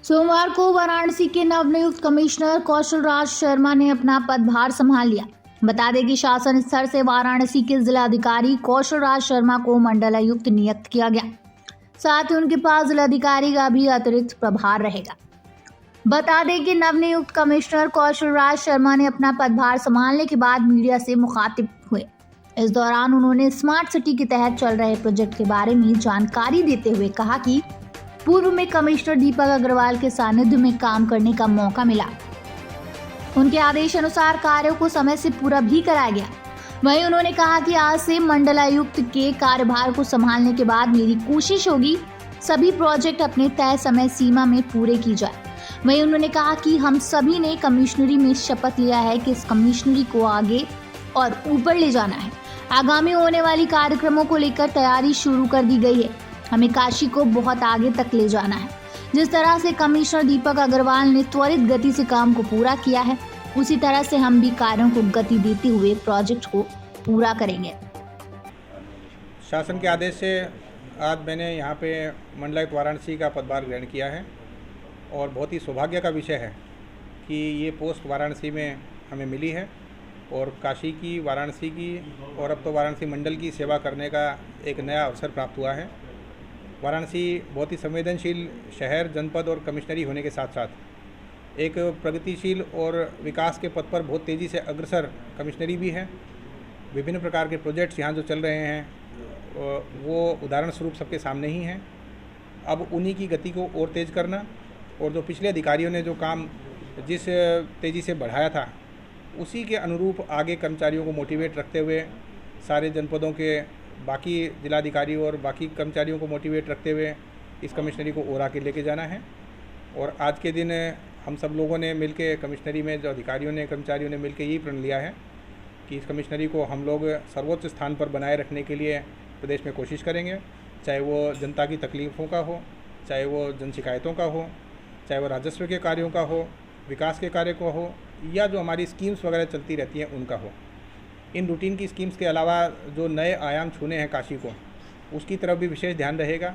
सोमवार को वाराणसी के नवनियुक्त कमिश्नर कौशल राज शर्मा ने अपना पदभार संभाल लिया। बता दें कि शासन स्तर से वाराणसी के जिलाधिकारी कौशल राज शर्मा को मंडलायुक्त नियुक्त किया गया। साथ ही उनके पास जिलाधिकारी का भी अतिरिक्त प्रभार रहेगा। बता दें कि नवनियुक्त कमिश्नर कौशल राज शर्मा ने अपना पदभार संभालने के बाद मीडिया से मुखातिब हुए। इस दौरान उन्होंने स्मार्ट सिटी के तहत चल रहे प्रोजेक्ट के बारे में जानकारी देते हुए कहा कि पूर्व में कमिश्नर दीपक अग्रवाल के सानिध्य में काम करने का मौका मिला। उनके आदेश अनुसार कार्यों को समय से पूरा भी कराया गया। वहीं उन्होंने कहा कि आज से मंडलायुक्त के कार्यभार को संभालने के बाद मेरी कोशिश होगी सभी प्रोजेक्ट अपने तय समय सीमा में पूरे की जाए। वहीं उन्होंने कहा कि हम सभी ने कमिश्नरी में शपथ लिया है कि इस कमिश्नरी को आगे और ऊपर ले जाना है। आगामी होने वाली कार्यक्रमों को लेकर तैयारी शुरू कर दी गई है। हमें काशी को बहुत आगे तक ले जाना है। जिस तरह से कमिश्नर दीपक अग्रवाल ने त्वरित गति से काम को पूरा किया है, उसी तरह से हम भी कार्यों को गति देते हुए प्रोजेक्ट को पूरा करेंगे। शासन के आदेश से आज मैंने यहाँ पे मंडलायुक्त वाराणसी का पदभार ग्रहण किया है और बहुत ही सौभाग्य का विषय है कि ये पोस्ट वाराणसी में हमें मिली है और काशी की, वाराणसी की और अब तो वाराणसी मंडल की सेवा करने का एक नया अवसर प्राप्त हुआ है। वाराणसी बहुत ही संवेदनशील शहर, जनपद और कमिश्नरी होने के साथ साथ एक प्रगतिशील और विकास के पथ पर बहुत तेज़ी से अग्रसर कमिश्नरी भी है। विभिन्न प्रकार के प्रोजेक्ट्स यहाँ जो चल रहे हैं वो उदाहरण स्वरूप सबके सामने ही हैं। अब उन्हीं की गति को और तेज़ करना और जो पिछले अधिकारियों ने जो काम जिस तेज़ी से बढ़ाया था उसी के अनुरूप आगे कर्मचारियों को मोटिवेट रखते हुए सारे जनपदों के बाकी जिलाधिकारी और बाकी कर्मचारियों को मोटिवेट रखते हुए इस कमिश्नरी को और आगे लेके जाना है। और आज के दिन हम सब लोगों ने मिलके कमिश्नरी में जो अधिकारियों ने, कर्मचारियों ने मिलके यही प्रण लिया है कि इस कमिश्नरी को हम लोग सर्वोच्च स्थान पर बनाए रखने के लिए प्रदेश में कोशिश करेंगे, चाहे वो जनता की तकलीफ़ों का हो, चाहे वो जन शिकायतों का हो, चाहे वो राजस्व के कार्यों का हो, विकास के कार्य को हो, या जो हमारी स्कीम्स वगैरह चलती रहती हैं उनका हो। इन रूटीन की स्कीम्स के अलावा जो नए आयाम छूने हैं काशी को, उसकी तरफ भी विशेष ध्यान रहेगा।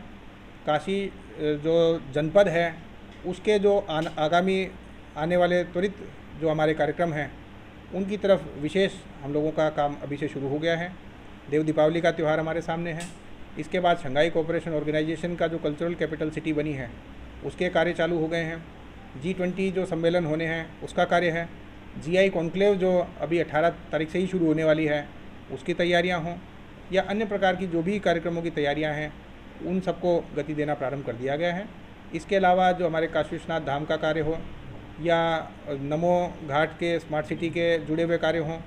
काशी जो जनपद है उसके जो आगामी आने वाले त्वरित जो हमारे कार्यक्रम हैं उनकी तरफ विशेष हम लोगों का काम अभी से शुरू हो गया है। देव दीपावली का त्यौहार हमारे सामने है। इसके बाद शंघाई कोऑपरेशन ऑर्गेनाइजेशन का जो कल्चरल कैपिटल सिटी बनी है उसके कार्य चालू हो गए हैं। G20 जो सम्मेलन होने हैं उसका कार्य है। GI कॉन्क्लेव जो अभी 18 तारीख से ही शुरू होने वाली है उसकी तैयारियां हों, या अन्य प्रकार की जो भी कार्यक्रमों की तैयारियां हैं उन सबको गति देना प्रारंभ कर दिया गया है। इसके अलावा जो हमारे काशी विश्वनाथ धाम का कार्य हो, या नमो घाट के स्मार्ट सिटी के जुड़े हुए कार्य हों,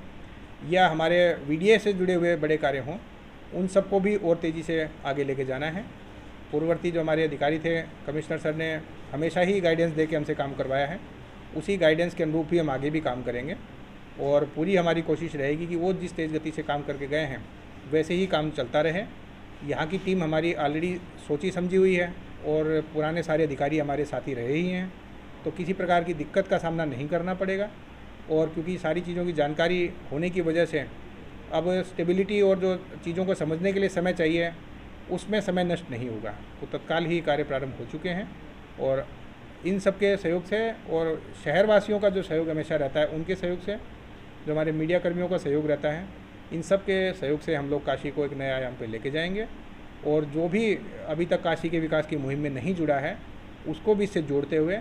या हमारे VDA से जुड़े हुए बड़े कार्य हों, उन सबको भी और तेज़ी से आगे लेके जाना है। पूर्ववर्ती जो हमारे अधिकारी थे, कमिश्नर सर ने हमेशा ही गाइडेंस दे के हमसे काम करवाया है। उसी गाइडेंस के अनुरूप ही हम आगे भी काम करेंगे और पूरी हमारी कोशिश रहेगी कि वो जिस तेज़ गति से काम करके गए हैं वैसे ही काम चलता रहे। यहाँ की टीम हमारी ऑलरेडी सोची समझी हुई है और पुराने सारे अधिकारी हमारे साथी रहे ही हैं, तो किसी प्रकार की दिक्कत का सामना नहीं करना पड़ेगा। और क्योंकि सारी चीज़ों की जानकारी होने की वजह से अब स्टेबिलिटी और जो चीज़ों को समझने के लिए समय चाहिए उसमें समय नष्ट नहीं होगा, तो तत्काल ही कार्य प्रारंभ हो चुके हैं। और इन सब के सहयोग से और शहरवासियों का जो सहयोग हमेशा रहता है, उनके सहयोग से, जो हमारे मीडिया कर्मियों का सहयोग रहता है, इन सब के सहयोग से हम लोग काशी को एक नए आयाम पे लेके जाएंगे। और जो भी अभी तक काशी के विकास की मुहिम में नहीं जुड़ा है उसको भी इससे जोड़ते हुए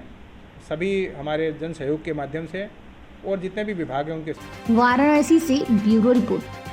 सभी हमारे जन सहयोग के माध्यम से और जितने भी विभाग हैं उनके। वाराणसी से ब्यूरो रिपोर्ट।